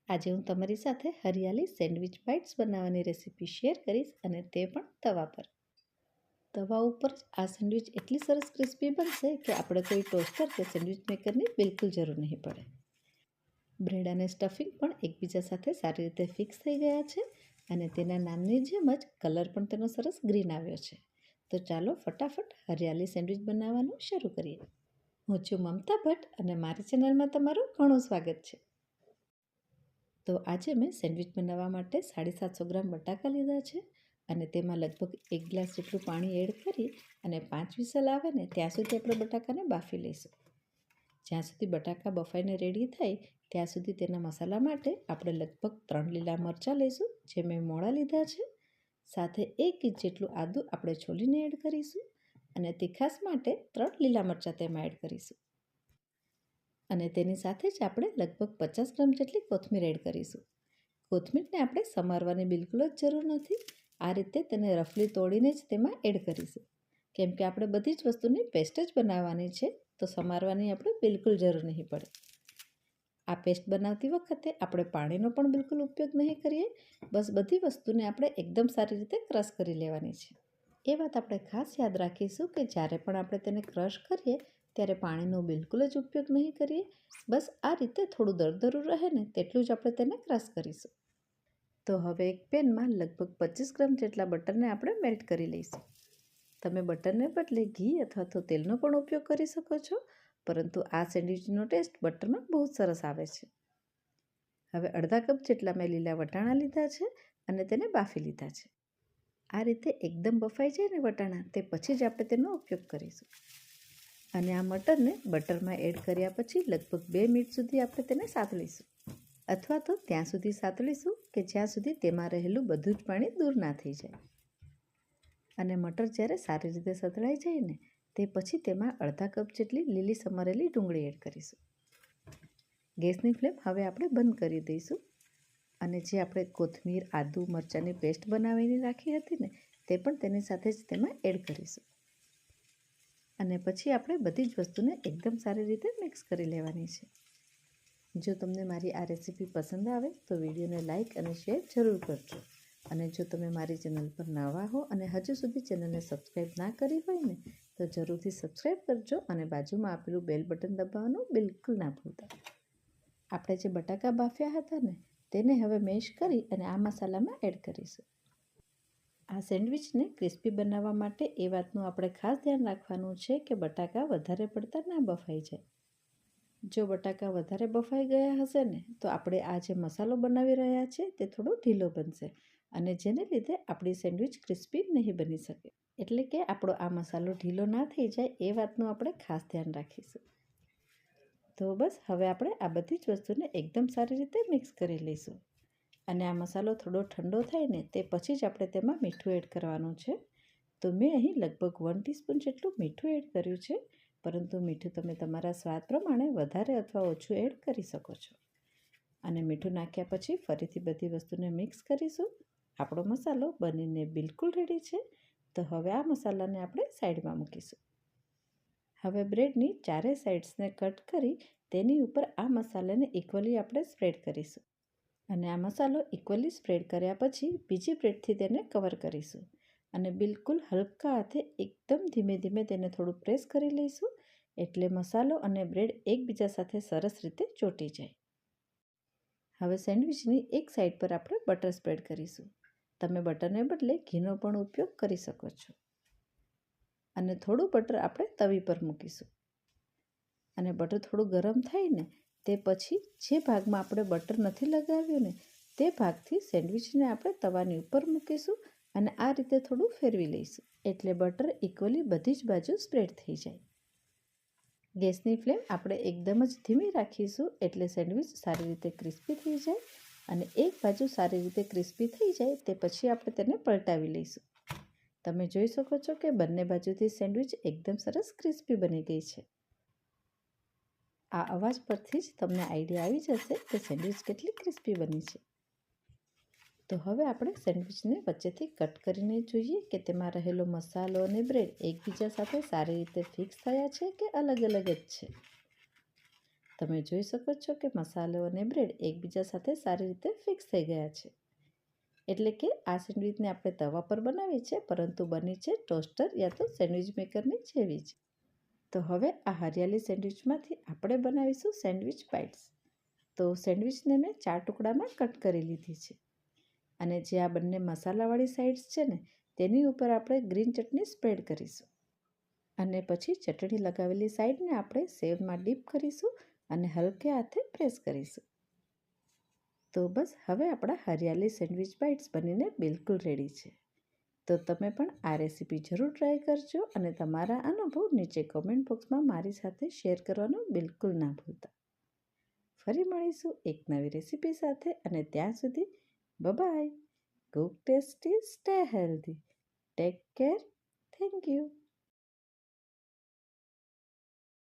આજે હું તમારી સાથે હરિયાળી સેન્ડવિચ બાઇટ્સ બનાવવાની રેસીપી શેર કરીશ અને તે પણ તવા પર. તવા ઉપર આ સેન્ડવિચ એટલી સરસ ક્રિસ્પી બનશે કે આપણે કોઈ ટોસ્ટર કે સેન્ડવિચ મેકરની બિલકુલ જરૂર નહીં પડે. બ્રેડ અને સ્ટફિંગ પણ એકબીજા સાથે સારી રીતે ફિક્સ થઈ ગયા છે અને તેના નામની જેમ જ કલર પણ તેનો સરસ ગ્રીન આવ્યો છે. તો ચાલો ફટાફટ હરિયાળી સેન્ડવિચ બનાવવાનું શરૂ કરીએ. હું છું મમતા ભટ્ટ અને મારી ચેનલમાં તમારું ઘણું સ્વાગત છે. તો આજે મેં સેન્ડવિચ બનાવવા માટે 750 ગ્રામ બટાકા લીધા છે અને તેમાં લગભગ 1 ગ્લાસ જેટલું પાણી એડ કરી અને 5 વિસલ આવે ને ત્યાં સુધી આપણે બટાકાને બાફી લઈશું. જ્યાં સુધી બટાકા બફાઈને રેડી થાય ત્યાં સુધી તેના મસાલા માટે આપણે લગભગ 3 લીલા મરચાં લઈશું, જે મેં મોળા લીધા છે. સાથે 1 ઇંચ જેટલું આદું આપણે છોલીને એડ કરીશું અને તીખાસ માટે 3 લીલા મરચાં તેમાં એડ કરીશું. અને તેની સાથે જ આપણે લગભગ 50 ગ્રામ જેટલી કોથમીર એડ કરીશું. કોથમીરને આપણે સમારવાની બિલકુલ જ જરૂર નથી. આ રીતે તેને રફલી તોડીને જ તેમાં એડ કરીશું. કેમ કે આપણે બધી જ વસ્તુની પેસ્ટ જ બનાવવાની છે, તો સમારવાની આપણે બિલકુલ જરૂર નહીં પડે. આ પેસ્ટ બનાવતી વખતે આપણે પાણીનો પણ બિલકુલ ઉપયોગ નહીં કરીએ. બસ બધી વસ્તુને આપણે એકદમ સારી રીતે ક્રશ કરી લેવાની છે. એ વાત આપણે ખાસ યાદ રાખીશું કે જ્યારે પણ આપણે તેને ક્રશ કરીએ ત્યારે પાણીનો બિલકુલ જ ઉપયોગ નહીં કરીએ. બસ આ રીતે થોડું દરદરું રહે ને તેટલું જ આપણે તેને ક્રશ કરીશું. તો હવે એક પેનમાં લગભગ 25 ગ્રામ જેટલા બટરને આપણે મેલ્ટ કરી લઈશું. તમે બટરને બદલે ઘી અથવા તો તેલનો પણ ઉપયોગ કરી શકો છો, પરંતુ આ સેન્ડવિચનો ટેસ્ટ બટરમાં બહુ સરસ આવે છે. હવે અડધા કપ જેટલા મેં લીલા વટાણા લીધા છે અને તેને બાફી લીધા છે. આ રીતે એકદમ બફાઈ જાય ને વટાણા, તે પછી જ આપણે તેનો ઉપયોગ કરીશું. અને આ મટરને બટરમાં એડ કર્યા પછી લગભગ 2 મિનિટ સુધી આપણે તેને સાતળીશું, અથવા તો ત્યાં સુધી સાતળીશું કે જ્યાં સુધી તેમાં રહેલું બધું જ પાણી દૂર ના થઈ જાય. અને મટર જ્યારે સારી રીતે સતળાઈ જાય ને તે પછી તેમાં અડધા કપ જેટલી લીલી સમારેલી ડુંગળી એડ કરીશું. ગેસની ફ્લેમ હવે આપણે બંધ કરી દઈશું અને જે આપણે કોથમીર, આદુ, મરચાંની પેસ્ટ બનાવીને રાખી હતી ને તે પણ તેની સાથે જ તેમાં એડ કરીશું. અને પછી આપણે બધી જ વસ્તુને એકદમ સારી રીતે મિક્સ કરી લેવાની છે. જો તમને મારી આ રેસીપી પસંદ આવે તો વિડીયોને લાઇક અને શેર જરૂર કરજો. અને જો તમે મારી ચેનલ પર નવા હો અને હજુ સુધી ચેનલને સબસ્ક્રાઈબ ના કરી હોય ને તો જરૂરથી સબસ્ક્રાઈબ કરજો અને બાજુમાં આપેલું બેલ બટન દબાવવાનું બિલકુલ ના ભૂલતા. આપણે જે બટાકા બાફ્યા હતા ને તેને હવે મેશ કરી અને આ મસાલામાં એડ કરીશું. આ સેન્ડવિચને ક્રિસ્પી બનાવવા માટે એ વાતનું આપણે ખાસ ધ્યાન રાખવાનું છે કે બટાકા વધારે પડતા ના બફાઈ જાય. જો બટાકા વધારે બફાઈ ગયા હશે ને તો આપણે આ જે મસાલો બનાવી રહ્યા છે તે થોડો ઢીલો બનશે અને જેને લીધે આપણી સેન્ડવિચ ક્રિસ્પી નહીં બની શકે. એટલે કે આપણો આ મસાલો ઢીલો ના થઈ જાય એ વાતનું આપણે ખાસ ધ્યાન રાખીશું. તો બસ હવે આપણે આ બધી જ વસ્તુને એકદમ સારી રીતે મિક્સ કરી લઈશું. અને આ મસાલો થોડો ઠંડો થાય ને તે પછી જ આપણે તેમાં મીઠું એડ કરવાનું છે. તો મેં અહીં લગભગ 1 ટીસ્પૂન જેટલું મીઠું એડ કર્યું છે, પરંતુ મીઠું તમે તમારા સ્વાદ પ્રમાણે વધારે અથવા ઓછું એડ કરી શકો છો. અને મીઠું નાખ્યા પછી ફરીથી બધી વસ્તુને મિક્સ કરીશું. આપણો મસાલો બનીને બિલકુલ રેડી છે. તો હવે આ મસાલાને આપણે સાઈડમાં મૂકીશું. હવે બ્રેડની ચારે સાઈડ્સને કટ કરી તેની ઉપર આ મસાલાને ઇક્વલી આપણે સ્પ્રેડ કરીશું. અને આ મસાલો ઇક્વલી સ્પ્રેડ કર્યા પછી બીજી બ્રેડથી તેને કવર કરીશું અને બિલકુલ હલકા હાથે એકદમ ધીમે ધીમે તેને થોડું પ્રેસ કરી લઈશું, એટલે મસાલો અને બ્રેડ એકબીજા સાથે સરસ રીતે ચોંટી જાય. હવે સેન્ડવિચની એક સાઈડ પર આપણે બટર સ્પ્રેડ કરીશું. તમે બટરને બદલે ઘીનો પણ ઉપયોગ કરી શકો છો. અને થોડું બટર આપણે તવી પર મૂકીશું. અને બટર થોડું ગરમ થાય ને તે પછી જે ભાગમાં આપણે બટર નથી લગાવ્યું ને તે ભાગથી સેન્ડવિચને આપણે તવાની ઉપર મૂકીશું અને આ રીતે થોડું ફેરવી લઈશું, એટલે બટર ઇક્વલી બધી જ બાજુ સ્પ્રેડ થઈ જાય. ગેસની ફ્લેમ આપણે એકદમ જ ધીમી રાખીશું, એટલે સેન્ડવિચ સારી રીતે ક્રિસ્પી થઈ જાય. અને એક બાજુ સારી રીતે ક્રિસ્પી થઈ જાય તે પછી આપણે તેને પલટાવી લઈશું. તમે જોઈ શકો છો કે બંને બાજુથી સેન્ડવિચ એકદમ સરસ ક્રિસ્પી બની ગઈ છે. આ અવાજ પરથી જ તમને આઈડિયા આવી જશે કે સેન્ડવિચ કેટલી ક્રિસ્પી બની છે. તો હવે આપણે સેન્ડવિચને વચ્ચેથી કટ કરીને જોઈએ કે તેમાં રહેલો મસાલો અને બ્રેડ એકબીજા સાથે સારી રીતે ફિક્સ થયા છે કે અલગ અલગ જ છે. તમે જોઈ શકો છો કે મસાલો અને બ્રેડ એકબીજા સાથે સારી રીતે ફિક્સ થઈ ગયા છે. એટલે કે આ સેન્ડવિચને આપણે તવા પર બનાવી છે, પરંતુ બની છે ટોસ્ટર યા તો સેન્ડવિચ મેકરની જેવી જ. તો હવે આ હરિયાળી સેન્ડવિચમાંથી આપણે બનાવીશું સેન્ડવિચ બાઇટ્સ. તો સેન્ડવિચને મેં 4 ટુકડામાં કટ કરી લીધી છે. અને જે આ બંને મસાલાવાળી સાઇડ્સ છે ને, તેની ઉપર આપણે ગ્રીન ચટણી સ્પ્રેડ કરીશું. અને પછી ચટણી લગાવેલી સાઈડને આપણે સેવમાં ડીપ કરીશું અને હલકે હાથે પ્રેસ કરીશું. તો બસ હવે આપણા હરિયાળી સેન્ડવિચ બાઇટ્સ બનીને બિલકુલ રેડી છે. તો તમે પણ આ રેસીપી જરૂર ટ્રાય કરજો અને તમારા અનુભવ નીચે કોમેન્ટ બોક્સમાં મારી સાથે શેર કરવાનું બિલકુલ ના ભૂલતા. ફરી મળીશું એક નવી રેસીપી સાથે અને ત્યાં સુધી by. Cook tasty, stay healthy. Take care. Thank you.